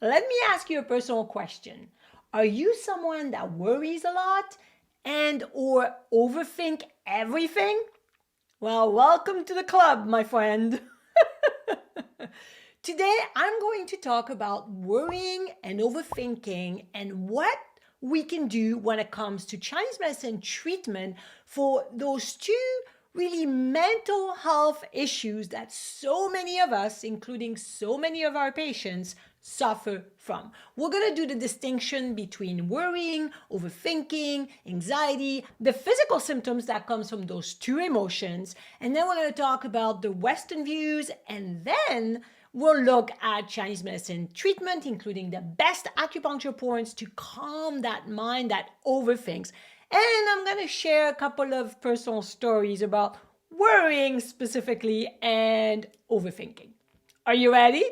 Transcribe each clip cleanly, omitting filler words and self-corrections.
Let me ask you a personal question. Are you someone that worries a lot and or overthink everything? Well, welcome to the club, my friend. Today, I'm going to talk about worrying and overthinking and what we can do when it comes to Chinese medicine treatment for those two really mental health issues that so many of us, including so many of our patients, suffer from. We're going to do the distinction between worrying, overthinking, anxiety, the physical symptoms that comes from those two emotions, and then we're going to talk about the Western views, and then we'll look at Chinese medicine treatment, including the best acupuncture points to calm that mind that overthinks. And I'm going to share a couple of personal stories about worrying specifically and overthinking. Are you ready?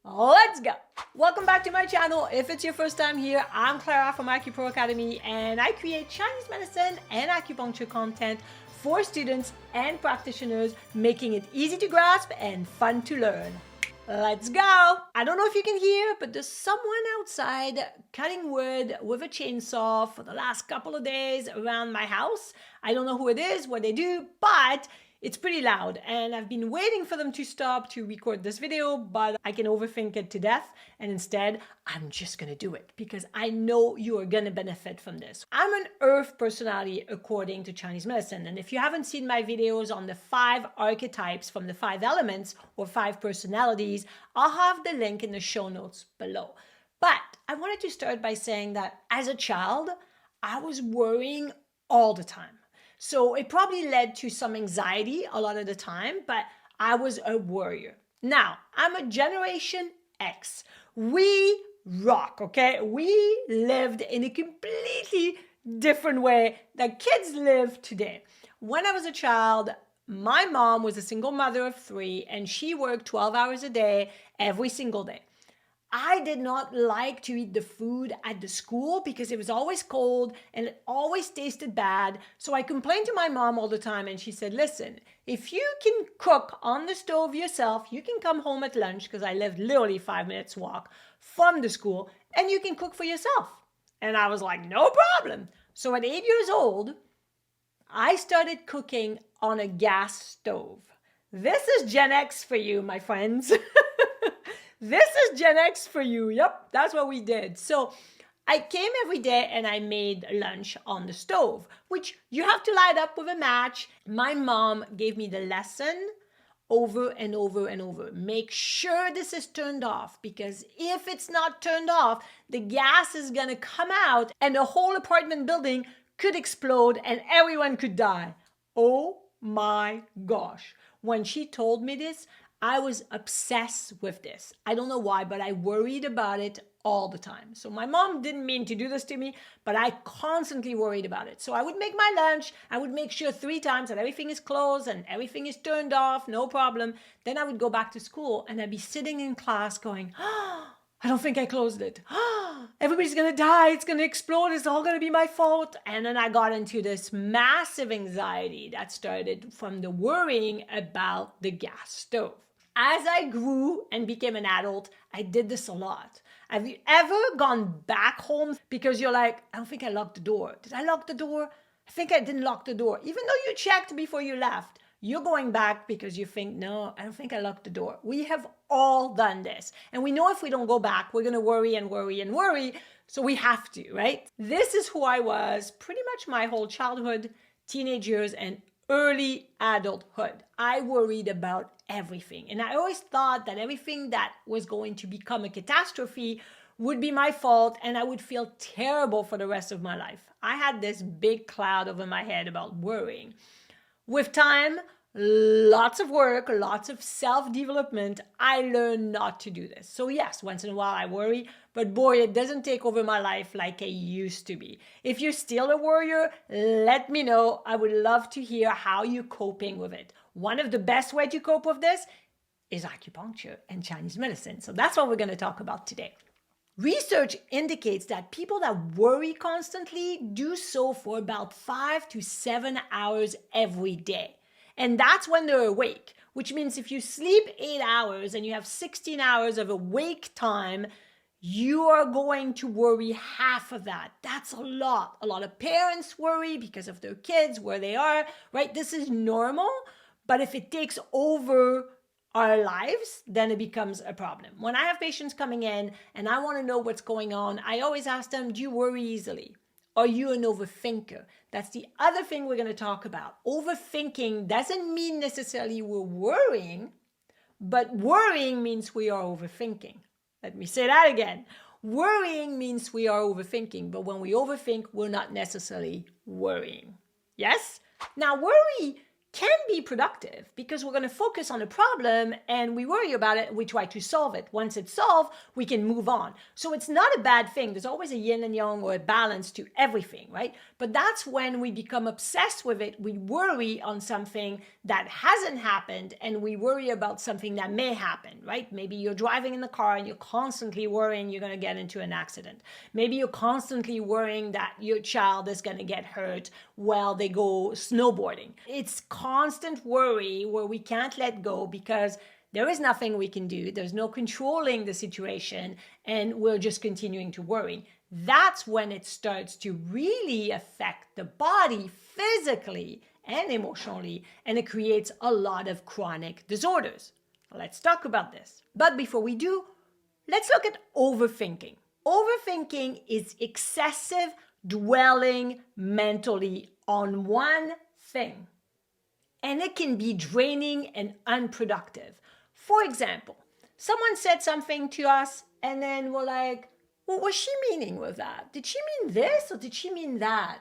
Let's go. Welcome back to my channel. If it's your first time here, I'm Clara from AcuPro Academy, and I create Chinese medicine and acupuncture content for students and practitioners, making it easy to grasp and fun to learn. Let's go. I don't know if you can hear, but there's someone outside cutting wood with a chainsaw for the last couple of days around my house. I don't know who it is, what they do, but it's pretty loud, and I've been waiting for them to stop to record this video, but I can overthink it to death, and instead, I'm just gonna do it because I know you are gonna benefit from this. I'm an earth personality according to Chinese medicine, and if you haven't seen my videos on the 5 archetypes from the 5 elements or 5 personalities, I'll have the link in the show notes below. But I wanted to start by saying that as a child, I was worrying all the time. So it probably led to some anxiety a lot of the time, but I was a worrier. Now, I'm a Generation X. We rock, okay? We lived in a completely different way that kids live today. When I was a child, my mom was a single mother of 3, and she worked 12 hours a day every single day. I did not like to eat the food at the school because it was always cold and it always tasted bad. So I complained to my mom all the time, and she said, listen, if you can cook on the stove yourself, you can come home at lunch, because I lived literally 5 minutes walk from the school, and you can cook for yourself. And I was like, no problem. So at 8 years old, I started cooking on a gas stove. This is Gen X for you, my friends. This is Gen X for you. Yep, that's what we did. So I came every day and I made lunch on the stove, which you have to light up with a match. My mom gave me the lesson over and over and over. Make sure this is turned off, because if it's not turned off, the gas is gonna come out and the whole apartment building could explode and everyone could die. Oh my gosh. When she told me this, I was obsessed with this. I don't know why, but I worried about it all the time. So my mom didn't mean to do this to me, but I constantly worried about it. So I would make my lunch. I would make sure 3 times that everything is closed and everything is turned off, no problem. Then I would go back to school and I'd be sitting in class going, oh, I don't think I closed it. Everybody's gonna die. It's gonna explode. It's all gonna be my fault. And then I got into this massive anxiety that started from the worrying about the gas stove. As I grew and became an adult, I did this a lot. Have you ever gone back home because you're like, I don't think I locked the door. Did I lock the door? I think I didn't lock the door. Even though you checked before you left, you're going back because you think, no, I don't think I locked the door. We have all done this. And we know if we don't go back, we're going to worry and worry and worry. So we have to, right? This is who I was pretty much my whole childhood, teenage years, and early adulthood. I worried about everything. And I always thought that everything that was going to become a catastrophe would be my fault, and I would feel terrible for the rest of my life. I had this big cloud over my head about worrying. With time, lots of work, lots of self-development, I learned not to do this. So yes, once in a while I worry, but boy, it doesn't take over my life like it used to be. If you're still a worrier, let me know. I would love to hear how you're coping with it. One of the best ways to cope with this is acupuncture and Chinese medicine. So that's what we're going to talk about today. Research indicates that people that worry constantly do so for about 5 to 7 hours every day. And that's when they're awake, which means if you sleep 8 hours and you have 16 hours of awake time, you are going to worry half of that. That's a lot. A lot of parents worry because of their kids, where they are, right? This is normal, but if it takes over our lives, then it becomes a problem. When I have patients coming in and I want to know what's going on, I always ask them, do you worry easily? Are you an overthinker? That's the other thing we're going to talk about. Overthinking doesn't mean necessarily we're worrying, but worrying means we are overthinking. Let me say that again. Worrying means we are overthinking, but when we overthink, we're not necessarily worrying. Yes? Now, worry can be productive because we're going to focus on a problem and we worry about it and we try to solve it. Once it's solved, we can move on. So it's not a bad thing. There's always a yin and yang or a balance to everything, right? But that's when we become obsessed with it. We worry on something that hasn't happened and we worry about something that may happen, right? Maybe you're driving in the car and you're constantly worrying you're going to get into an accident. Maybe you're constantly worrying that your child is going to get hurt while they go snowboarding. It's constant worry where we can't let go because there is nothing we can do. There's no controlling the situation and we're just continuing to worry. That's when it starts to really affect the body physically and emotionally, and it creates a lot of chronic disorders. Let's talk about this. But before we do, let's look at overthinking. Overthinking is excessive dwelling mentally on one thing. And it can be draining and unproductive. For example, someone said something to us and then we're like, what was she meaning with that? Did she mean this or did she mean that?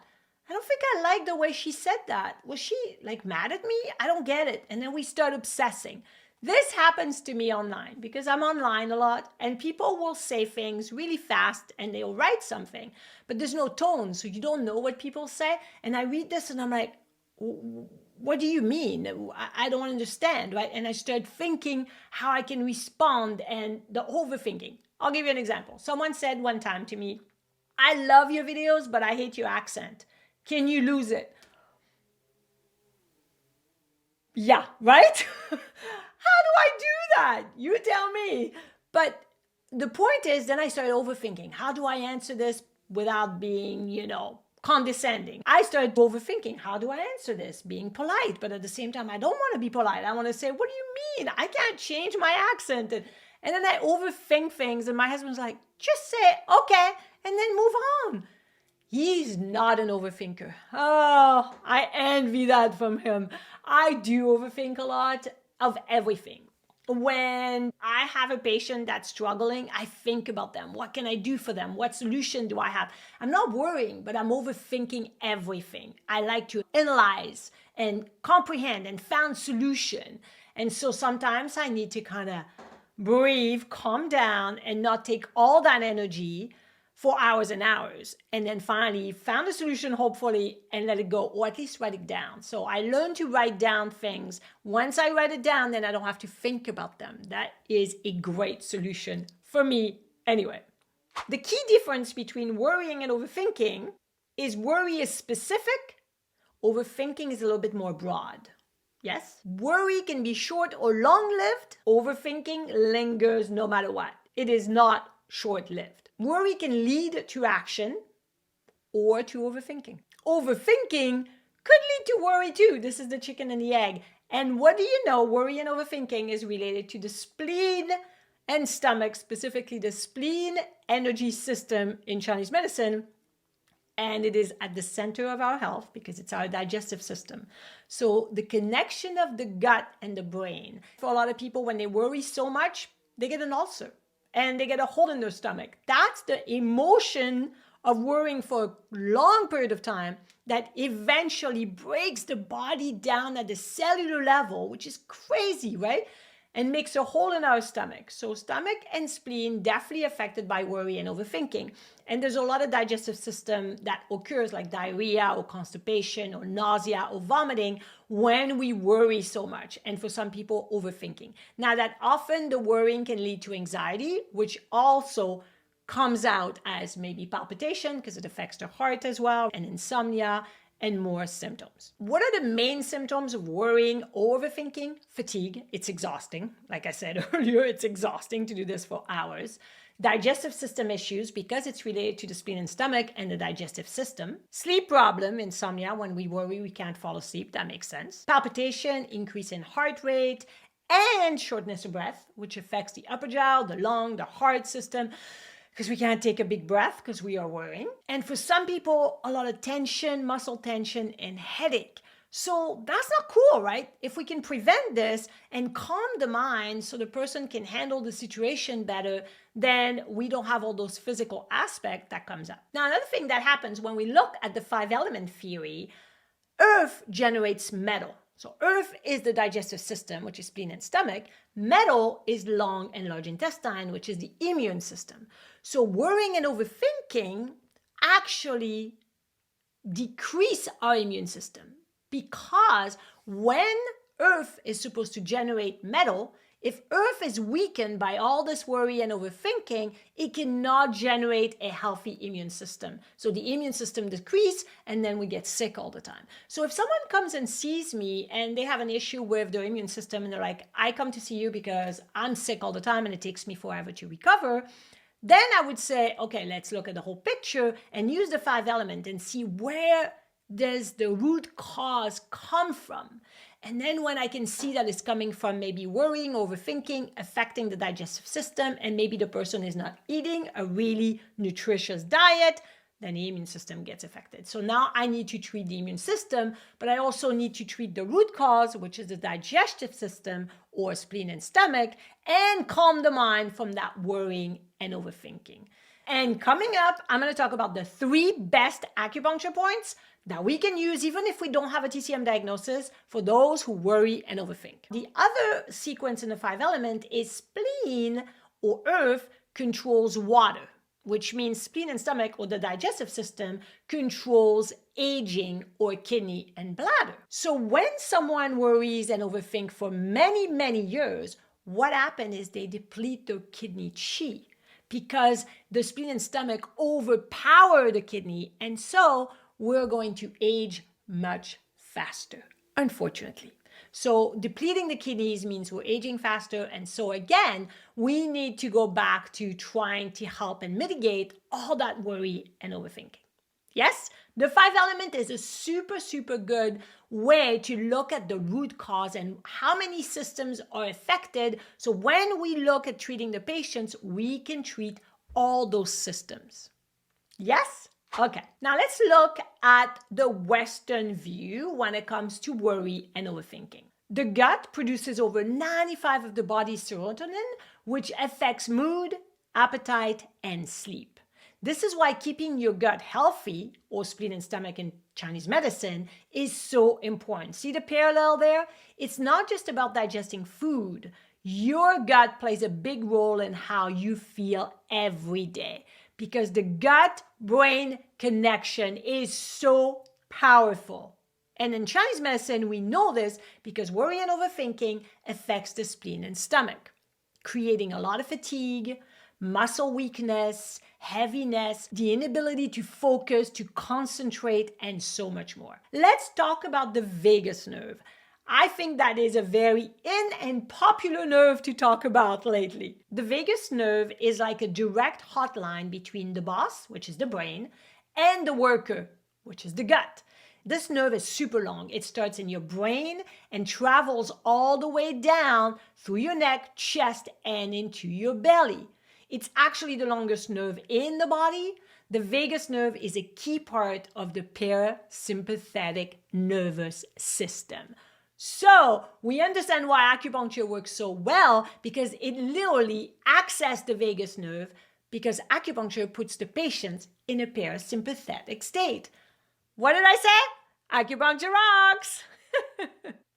I don't think I like the way she said that. Was she like mad at me? I don't get it. And then we start obsessing. This happens to me online because I'm online a lot and people will say things really fast and they'll write something, but there's no tone. So you don't know what people say. And I read this and I'm like, what do you mean? I don't understand, right? And I start thinking how I can respond and the overthinking. I'll give you an example. Someone said one time to me, I love your videos, but I hate your accent. Can you lose it? Yeah, right? How do I do that? You tell me. But the point is, then I started overthinking. How do I answer this without being, condescending? I started overthinking. How do I answer this? Being polite. But at the same time, I don't want to be polite. I want to say, what do you mean? I can't change my accent. And then I overthink things. And my husband's like, just say, okay, and then move on. He's not an overthinker. Oh, I envy that from him. I do overthink a lot of everything. When I have a patient that's struggling, I think about them. What can I do for them? What solution do I have? I'm not worrying, but I'm overthinking everything. I like to analyze and comprehend and find solution. And so sometimes I need to kind of breathe, calm down, and not take all that energy for hours and hours, and then finally found a solution, hopefully, and let it go, or at least write it down. So I learned to write down things. Once I write it down, then I don't have to think about them. That is a great solution for me anyway. The key difference between worrying and overthinking is worry is specific, overthinking is a little bit more broad. Yes? Worry can be short or long-lived. Overthinking lingers no matter what. It is not short-lived. Worry can lead to action or to overthinking. Overthinking could lead to worry too. This is the chicken and the egg. And what do you know? Worry and overthinking is related to the spleen and stomach, specifically the spleen energy system in Chinese medicine. And it is at the center of our health because it's our digestive system. So the connection of the gut and the brain. For a lot of people, when they worry so much, they get an ulcer. And they get a hole in their stomach. That's the emotion of worrying for a long period of time that eventually breaks the body down at the cellular level, which is crazy, right? And makes a hole in our stomach. So stomach and spleen definitely affected by worry and overthinking. And there's a lot of digestive system that occurs like diarrhea or constipation or nausea or vomiting when we worry so much. And for some people, overthinking. Now that often the worrying can lead to anxiety, which also comes out as maybe palpitation because it affects the heart as well, and insomnia, and more symptoms. What are the main symptoms of worrying or overthinking? Fatigue. It's exhausting. Like I said earlier, it's exhausting to do this for hours. Digestive system issues because it's related to the spleen and stomach and the digestive system. Sleep problem, insomnia, when we worry we can't fall asleep, that makes sense. Palpitation, increase in heart rate, and shortness of breath, which affects the upper jaw, the lung, the heart system, because we can't take a big breath because we are worrying. And for some people, a lot of tension, muscle tension, and headache. So that's not cool, right? If we can prevent this and calm the mind so the person can handle the situation better, then we don't have all those physical aspects that comes up. Now, another thing that happens when we look at the 5-element theory, earth generates metal. So earth is the digestive system, which is spleen and stomach. Metal is lung and large intestine, which is the immune system. So worrying and overthinking actually decrease our immune system. Because when earth is supposed to generate metal, if earth is weakened by all this worry and overthinking, it cannot generate a healthy immune system. So the immune system decreases and then we get sick all the time. So if someone comes and sees me and they have an issue with their immune system and they're like, I come to see you because I'm sick all the time and it takes me forever to recover, then I would say, okay, let's look at the whole picture and use the 5-element and see where does the root cause come from? And then when I can see that it's coming from maybe worrying, overthinking, affecting the digestive system, and maybe the person is not eating a really nutritious diet, then the immune system gets affected. So now I need to treat the immune system, but I also need to treat the root cause, which is the digestive system or spleen and stomach, and calm the mind from that worrying and overthinking. And coming up, I'm going to talk about the 3 best acupuncture points that we can use even if we don't have a TCM diagnosis for those who worry and overthink. The other sequence in the 5-element is spleen or earth controls water, which means spleen and stomach or the digestive system controls aging or kidney and bladder. So when someone worries and overthinks for many, many years, what happens is they deplete their kidney chi because the spleen and stomach overpower the kidney, and so we're going to age much faster, unfortunately. So depleting the kidneys means we're aging faster. And so again, we need to go back to trying to help and mitigate all that worry and overthinking. Yes, the 5-element is a super, super good way to look at the root cause and how many systems are affected. So when we look at treating the patients, we can treat all those systems. Yes? Okay, now let's look at the Western view when it comes to worry and overthinking. The gut produces over 95% of the body's serotonin, which affects mood, appetite, and sleep. This is why keeping your gut healthy, or spleen and stomach in Chinese medicine, is so important. See the parallel there? It's not just about digesting food. Your gut plays a big role in how you feel every day, because the gut-brain connection is so powerful. And in Chinese medicine, we know this because worry and overthinking affects the spleen and stomach, creating a lot of fatigue, muscle weakness, heaviness, the inability to focus, to concentrate, and so much more. Let's talk about the vagus nerve. I think that is a very in and popular nerve to talk about lately. The vagus nerve is like a direct hotline between the boss, which is the brain, and the worker, which is the gut. This nerve is super long. It starts in your brain and travels all the way down through your neck, chest, and into your belly. It's actually the longest nerve in the body. The vagus nerve is a key part of the parasympathetic nervous system. So we understand why acupuncture works so well, because it literally accesses the vagus nerve, because acupuncture puts the patient in a parasympathetic state. What did I say? Acupuncture rocks!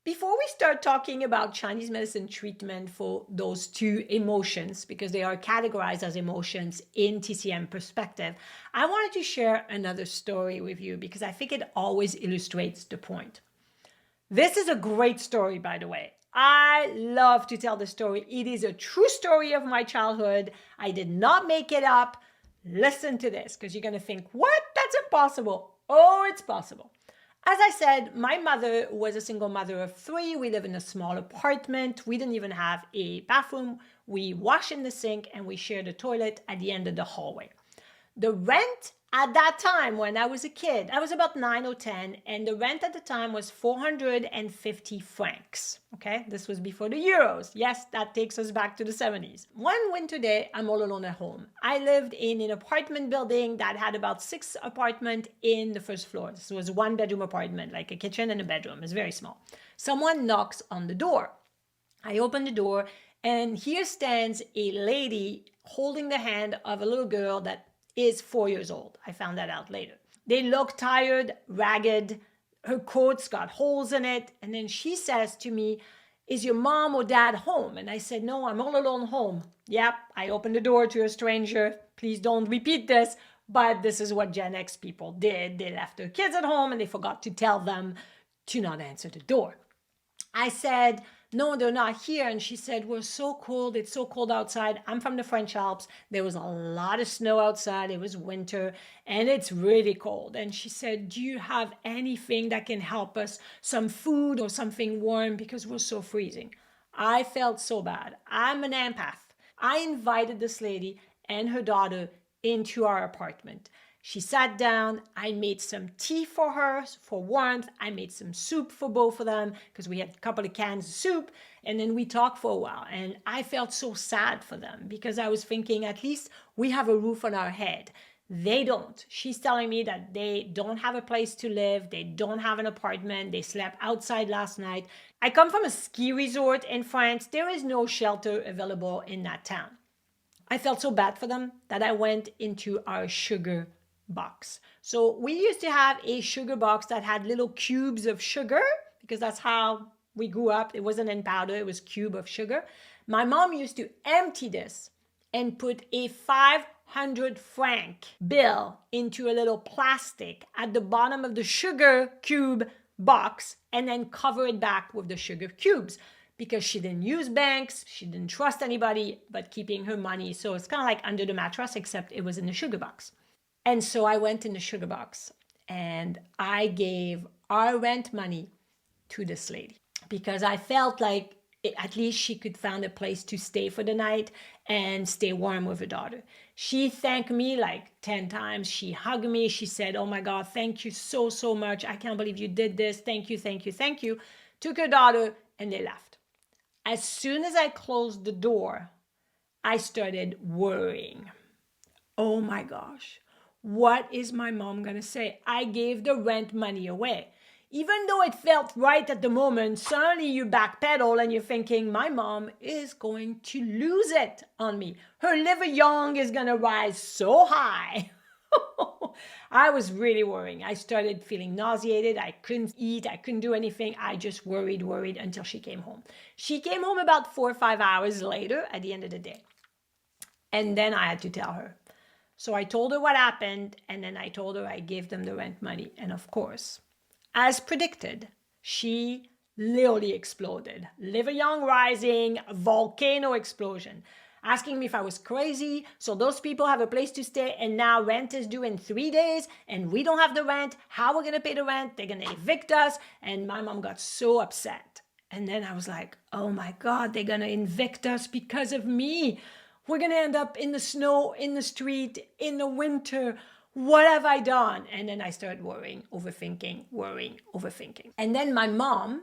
Before we start talking about Chinese medicine treatment for those 2 emotions, because they are categorized as emotions in TCM perspective, I wanted to share another story with you because I think it always illustrates the point. This is a great story, by the way. I love to tell the story. It is a true story of my childhood. I did not make it up. Listen to this, because you're going to think, what? That's impossible. Oh, it's possible. As I said, my mother was a single mother of 3. We live in a small apartment. We didn't even have a bathroom. we wash in the sink, and we share the toilet at the end of the hallway. The rent at that time, when I was a kid, I was about 9 or 10, and the rent at the time was 450 francs. Okay, this was before the euros. Yes, that takes us back to the 70s. One winter day, I'm all alone at home. I lived in an apartment building that had about 6 apartments in the first floor. This was a 1-bedroom apartment, like a kitchen and a bedroom. It's very small. Someone knocks on the door. I open the door, and here stands a lady holding the hand of a little girl that is 4 years old. I found that out later. They look tired, ragged. Her coat's got holes in it. And then she says to me, "Is your mom or dad home?" And I said, "No, I'm all alone home." Yep, I opened the door to a stranger. Please don't repeat this. But this is what Gen X people did. They left their kids at home and they forgot to tell them to not answer the door. I said, "No, they're not here." And she said, "We're so cold. It's so cold outside. I'm from the French Alps. There was a lot of snow outside. It was winter and it's really cold." And she said, "Do you have anything that can help us? Some food or something warm, because we're so freezing." I felt so bad. I'm an empath. I invited this lady and her daughter into our apartment. She sat down. I made some tea for her for warmth. I made some soup for both of them because we had a couple of cans of soup. And then we talked for a while. And I felt so sad for them because I was thinking, at least we have a roof on our head. They don't. She's telling me that they don't have a place to live. They don't have an apartment. They slept outside last night. I come from a ski resort in France. There is no shelter available in that town. I felt so bad for them that I went into our sugar box. So we used to have a sugar box that had little cubes of sugar because that's how we grew up. It wasn't in powder, it was cube of sugar. My mom used to empty this and put a 500 franc bill into a little plastic at the bottom of the sugar cube box and then cover it back with the sugar cubes, because she didn't use banks, she didn't trust anybody but keeping her money. So it's kind of like under the mattress, except it was in the sugar box. And so I went in the sugar box and I gave our rent money to this lady because I felt like at least she could find a place to stay for the night and stay warm with her daughter. She thanked me like 10 times. She hugged me. She said, "Oh my God, thank you so, so much. I can't believe you did this. Thank you, thank you, thank you." Took her daughter and they left. As soon as I closed the door, I started worrying. Oh my gosh. What is my mom going to say? I gave the rent money away. Even though it felt right at the moment, suddenly you backpedal and you're thinking, my mom is going to lose it on me. Her liver young is going to rise so high. I was really worrying. I started feeling nauseated. I couldn't eat. I couldn't do anything. I just worried until she came home. She came home about 4 or 5 hours later at the end of the day. And then I had to tell her. So I told her what happened, and then I told her I gave them the rent money. And of course, as predicted, she literally exploded. Liver young rising, volcano explosion. Asking me if I was crazy. So those people have a place to stay, and now rent is due in 3 days, and we don't have the rent. How are we going to pay the rent? They're going to evict us. And my mom got so upset. And then I was like, oh my God, they're going to evict us because of me. We're going to end up in the snow, in the street, in the winter. What have I done? And then I started worrying, overthinking. And then my mom,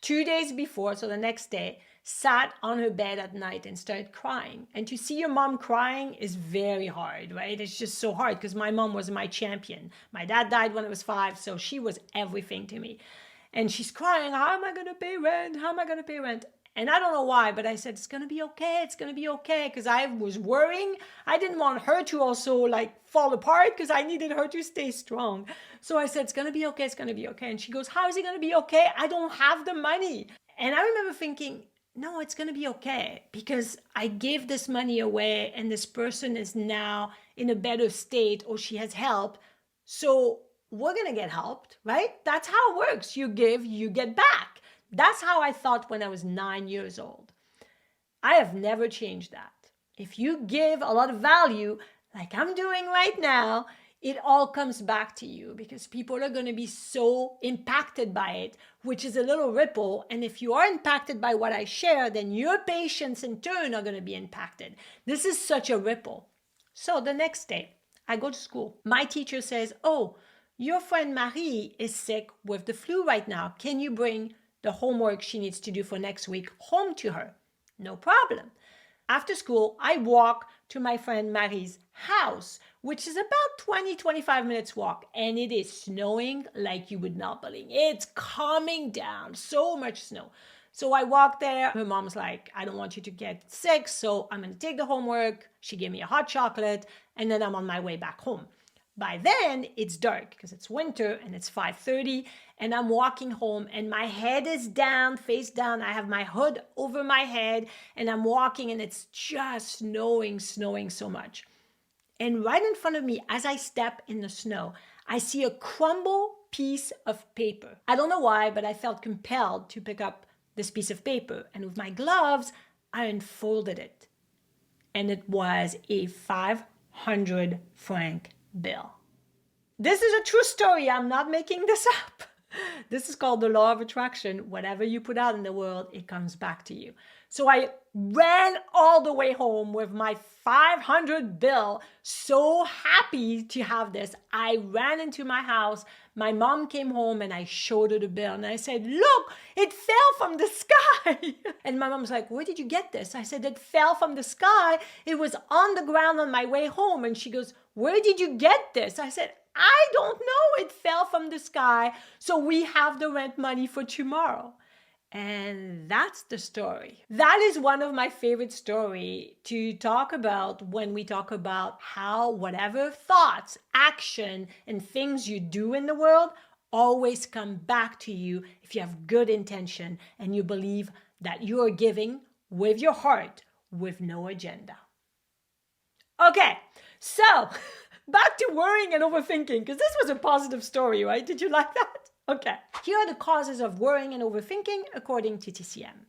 2 days before, so the next day, sat on her bed at night and started crying. And to see your mom crying is very hard, right? It's just so hard because my mom was my champion. My dad died when I was 5, so she was everything to me. And she's crying, how am I going to pay rent? How am I going to pay rent? And I don't know why, but I said, it's going to be okay. It's going to be okay. Because I was worrying. I didn't want her to also fall apart because I needed her to stay strong. So I said, it's going to be okay. It's going to be okay. And she goes, how is it going to be okay? I don't have the money. And I remember thinking, no, it's going to be okay. Because I gave this money away and this person is now in a better state or she has help. So we're going to get helped, right? That's how it works. You give, you get back. That's how I thought when I was 9 years old. I have never changed that. If you give a lot of value, like I'm doing right now, it all comes back to you because people are going to be so impacted by it, which is a little ripple. And if you are impacted by what I share, then your patients in turn are going to be impacted. This is such a ripple. So the next day, I go to school. My teacher says, "Oh, your friend Marie is sick with the flu right now. Can you bring the homework she needs to do for next week home to her?" No problem. After school, I walk to my friend Marie's house, which is about 20-25 minutes walk, and it is snowing like you would not believe. It's coming down, so much snow. So I walk there. Her mom's like, "I don't want you to get sick, so I'm going to take the homework." She gave me a hot chocolate, and then I'm on my way back home. By then, it's dark because it's winter and it's 5:30, and I'm walking home and my head is down, face down. I have my hood over my head and I'm walking and it's just snowing so much. And right in front of me, as I step in the snow, I see a crumble piece of paper. I don't know why, but I felt compelled to pick up this piece of paper. And with my gloves, I unfolded it. And it was a 500 franc bill. This is a true story. I'm not making this up. This is called the law of attraction. Whatever you put out in the world, it comes back to you. So I ran all the way home with my 500 bill, so happy to have this. I ran into my house. My mom came home and I showed her the bill and I said, "Look, it fell from the sky." And my mom's like, "Where did you get this?" I said, "It fell from the sky. It was on the ground on my way home." And she goes, "Where did you get this?" I said, "I don't know. It fell from the sky. So we have the rent money for tomorrow." And that's the story. That is one of my favorite stories to talk about when we talk about how whatever thoughts, action, and things you do in the world always come back to you if you have good intention and you believe that you are giving with your heart with no agenda. Okay, so back to worrying and overthinking, because this was a positive story, right? Did you like that? Okay. Here are the causes of worrying and overthinking according to TCM.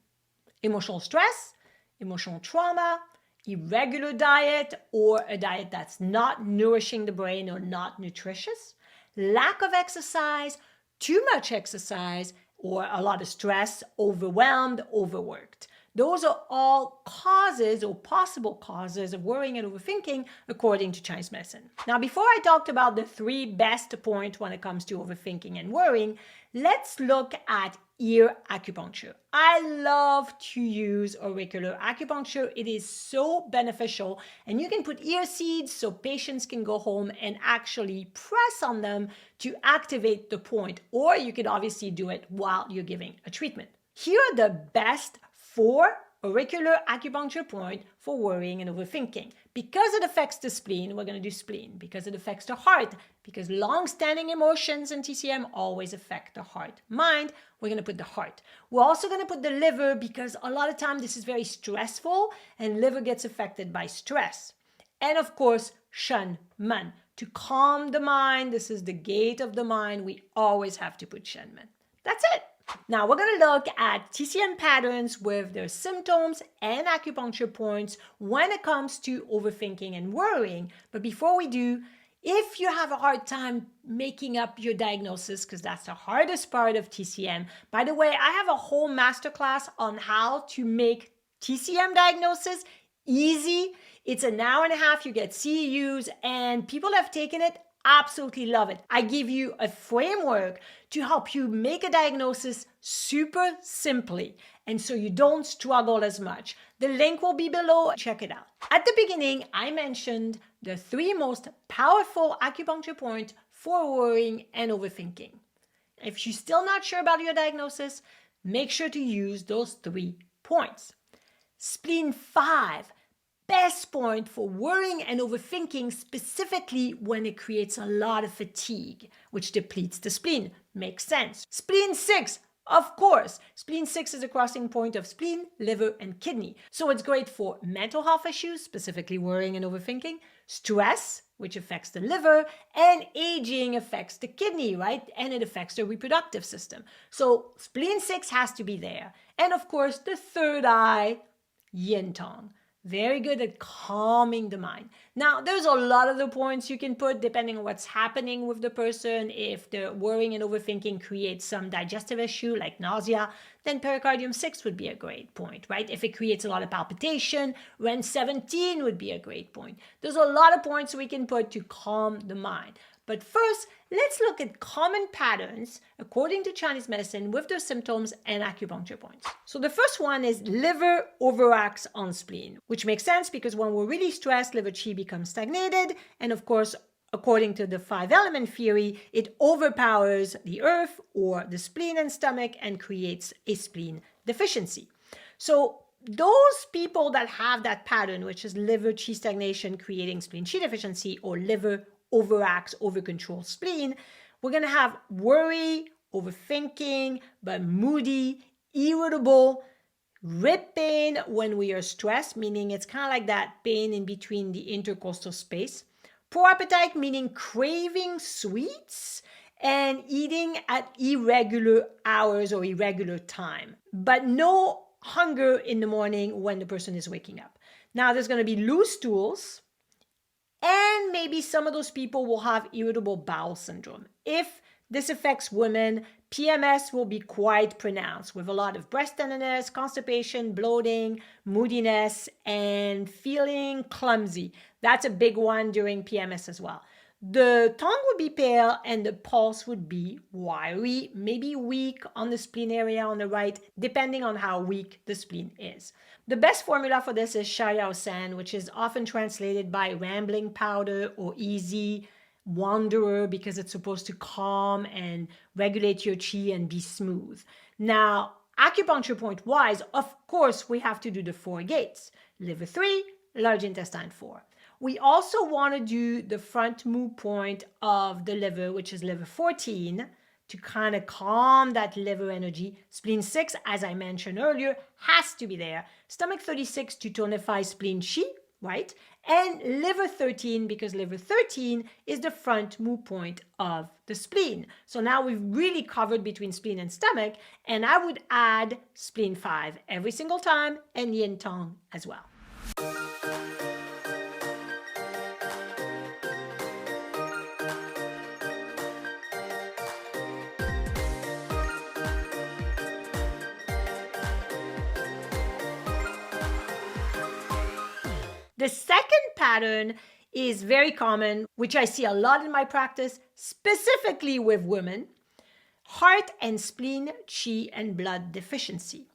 Emotional stress, emotional trauma, irregular diet or a diet that's not nourishing the brain or not nutritious, lack of exercise, too much exercise, or a lot of stress, overwhelmed, overworked. Those are all causes or possible causes of worrying and overthinking according to Chinese medicine. Now, before I talked about the 3 best points when it comes to overthinking and worrying, let's look at ear acupuncture. I love to use auricular acupuncture. It is so beneficial, and you can put ear seeds so patients can go home and actually press on them to activate the point, or you could obviously do it while you're giving a treatment. Here are the best 4 auricular acupuncture point for worrying and overthinking. Because it affects the spleen, we're going to do spleen. Because it affects the heart, because long-standing emotions in TCM always affect the heart. Mind, we're going to put the heart. We're also going to put the liver because a lot of time this is very stressful and liver gets affected by stress. And of course, Shen Men. To calm the mind, this is the gate of the mind, we always have to put Shen Men. That's it. Now we're going to look at TCM patterns with their symptoms and acupuncture points when it comes to overthinking and worrying. But before we do, if you have a hard time making up your diagnosis, because that's the hardest part of TCM, by the way, I have a whole masterclass on how to make TCM diagnosis easy. It's an hour and a half, you get CEUs, and people have taken it, absolutely love it. I give you a framework to help you make a diagnosis super simply, and so you don't struggle as much. The link will be below. Check it out. At the beginning, I mentioned the 3 most powerful acupuncture points for worrying and overthinking. If you're still not sure about your diagnosis, make sure to use those 3 points. Spleen 5. Best point for worrying and overthinking, specifically when it creates a lot of fatigue, which depletes the spleen. Makes sense. Spleen 6, of course. Spleen 6 is a crossing point of spleen, liver, and kidney. So it's great for mental health issues, specifically worrying and overthinking, stress, which affects the liver, and aging affects the kidney, right? And it affects the reproductive system. So spleen 6 has to be there. And of course, the third eye, yin tong. very good at calming the mind. Now, there's a lot of the points you can put depending on what's happening with the person. If the worrying and overthinking creates some digestive issue like nausea, then pericardium 6 would be a great point, right? If it creates a lot of palpitation, REN 17 would be a great point. There's a lot of points we can put to calm the mind. But first, let's look at common patterns according to Chinese medicine with their symptoms and acupuncture points. So the first one is liver overacts on spleen, which makes sense because when we're really stressed, liver qi becomes stagnated. And of course, according to the 5-element theory, it overpowers the earth or the spleen and stomach and creates a spleen deficiency. So those people that have that pattern, which is liver qi stagnation creating spleen qi deficiency or liver overacts, over-control spleen, we're going to have worry, overthinking, but moody, irritable, rib pain when we are stressed, meaning it's kind of like that pain in between the intercostal space. Poor appetite, meaning craving sweets and eating at irregular hours or irregular time, but no hunger in the morning when the person is waking up. Now, there's going to be loose stools, and maybe some of those people will have irritable bowel syndrome. If this affects women, PMS will be quite pronounced with a lot of breast tenderness, constipation, bloating, moodiness, and feeling clumsy. That's a big one during PMS as well. The tongue would be pale and the pulse would be wiry, maybe weak on the spleen area on the right, depending on how weak the spleen is. The best formula for this is Shayao San, which is often translated by rambling powder or easy wanderer because it's supposed to calm and regulate your qi and be smooth. Now, acupuncture point wise, of course, we have to do the 4 gates. Liver 3, large intestine 4. We also want to do the front move point of the liver, which is liver 14, to kind of calm that liver energy. Spleen 6, as I mentioned earlier, has to be there. Stomach 36 to tonify spleen qi, right? And liver 13, because liver 13 is the front move point of the spleen. So now we've really covered between spleen and stomach, and I would add spleen 5 every single time and yin tong as well. The second pattern is very common, which I see a lot in my practice, specifically with women: heart and spleen, qi and blood deficiency.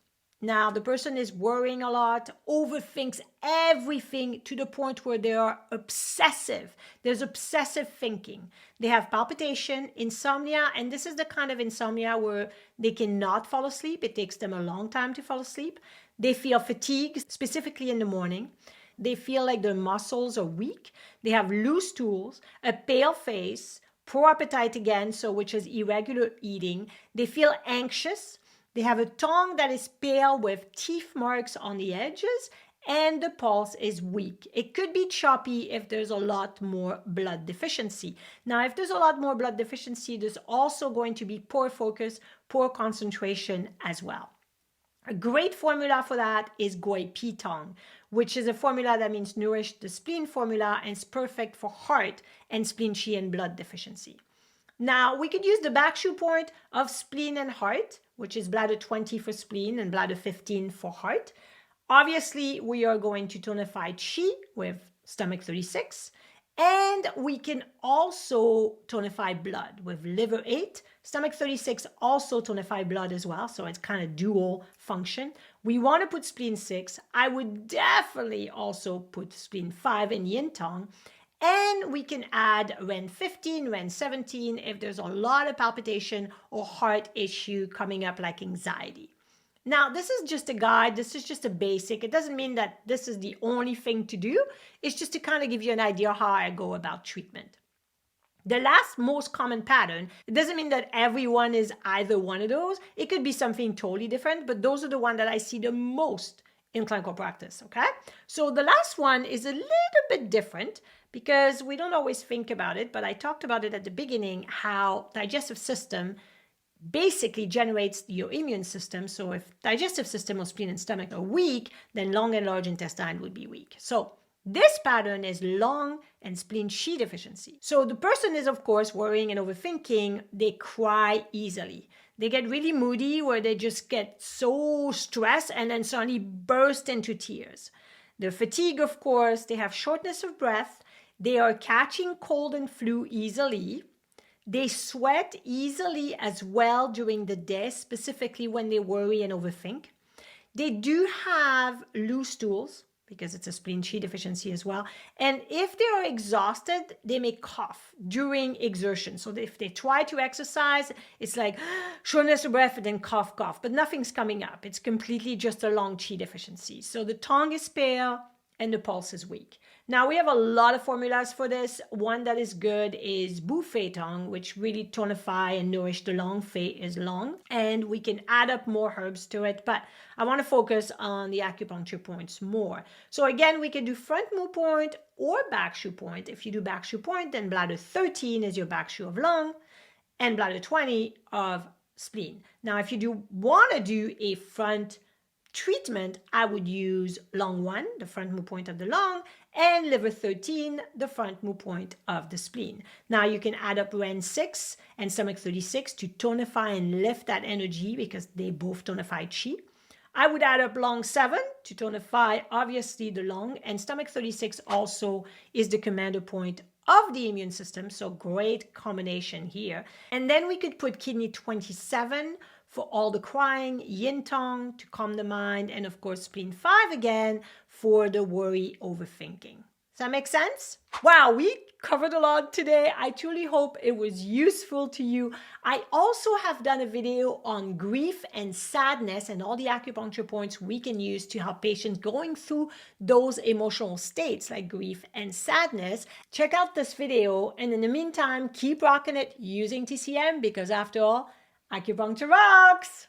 Now, the person is worrying a lot, overthinks everything to the point where they are obsessive. There's obsessive thinking. They have palpitation, insomnia, and this is the kind of insomnia where they cannot fall asleep. It takes them a long time to fall asleep. They feel fatigue, specifically in the morning. They feel like their muscles are weak. They have loose stools, a pale face, poor appetite again, so which is irregular eating. They feel anxious. They have a tongue that is pale with teeth marks on the edges, and the pulse is weak. It could be choppy if there's a lot more blood deficiency. Now, if there's a lot more blood deficiency, there's also going to be poor focus, poor concentration as well. A great formula for that is Gui Pi Tong, which is a formula that means nourish the spleen formula and is perfect for heart and spleen qi and blood deficiency. Now, we could use the backshoe point of spleen and heart, which is bladder 20 for spleen and bladder 15 for heart. Obviously, we are going to tonify qi with stomach 36. And we can also tonify blood with liver 8. Stomach 36 also tonify blood as well, so it's kind of dual function. We want to put spleen 6. I would definitely also put spleen 5 and yin tong. And we can add REN 15, REN 17 if there's a lot of palpitation or heart issue coming up like anxiety. Now, this is just a guide. This is just a basic. It doesn't mean that this is the only thing to do. It's just to kind of give you an idea how I go about treatment. The last most common pattern, it doesn't mean that everyone is either one of those. It could be something totally different, but those are the ones that I see the most in clinical practice, okay? So the last one is a little bit different because we don't always think about it, but I talked about it at the beginning, how digestive system basically generates your immune system. So if digestive system or spleen and stomach are weak, then lung and large intestine would be weak. So this pattern is lung and spleen Qi deficiency. So the person is, of course, worrying and overthinking. They cry easily. They get really moody, where they just get so stressed and then suddenly burst into tears. They're fatigued, of course. They have shortness of breath. They are catching cold and flu easily. They sweat easily as well during the day, specifically when they worry and overthink. They do have loose stools because it's a spleen Qi deficiency as well. And if they are exhausted, they may cough during exertion. So if they try to exercise, it's like shortness of breath and then cough, cough, but nothing's coming up. It's completely just a lung Qi deficiency. So the tongue is pale and the pulse is weak. Now, we have a lot of formulas for this. One that is good is Bu Fei Tong, which really tonify and nourish the lung. Fei is lung. And we can add up more herbs to it, but I want to focus on the acupuncture points more. So again, we can do front mu point or back shu point. If you do back shu point, then bladder 13 is your back shu of lung and bladder 20 of spleen. Now, if you do want to do a front treatment, I would use lung 1, the front mu point of the lung, and liver 13, the front mu point of the spleen. Now you can add up Ren 6 and stomach 36 to tonify and lift that energy, because they both tonify Qi. I would add up lung 7 to tonify, obviously, the lung, and stomach 36 also is the commander point of the immune system, so great combination here. And then we could put kidney 27 for all the crying, yin tong to calm the mind, and of course spleen 5 again for the worry, overthinking. Does that make sense? Wow, we covered a lot today. I truly hope it was useful to you. I also have done a video on grief and sadness and all the acupuncture points we can use to help patients going through those emotional states like grief and sadness. Check out this video, and in the meantime, keep rocking it using TCM, because after all, acupuncture rocks!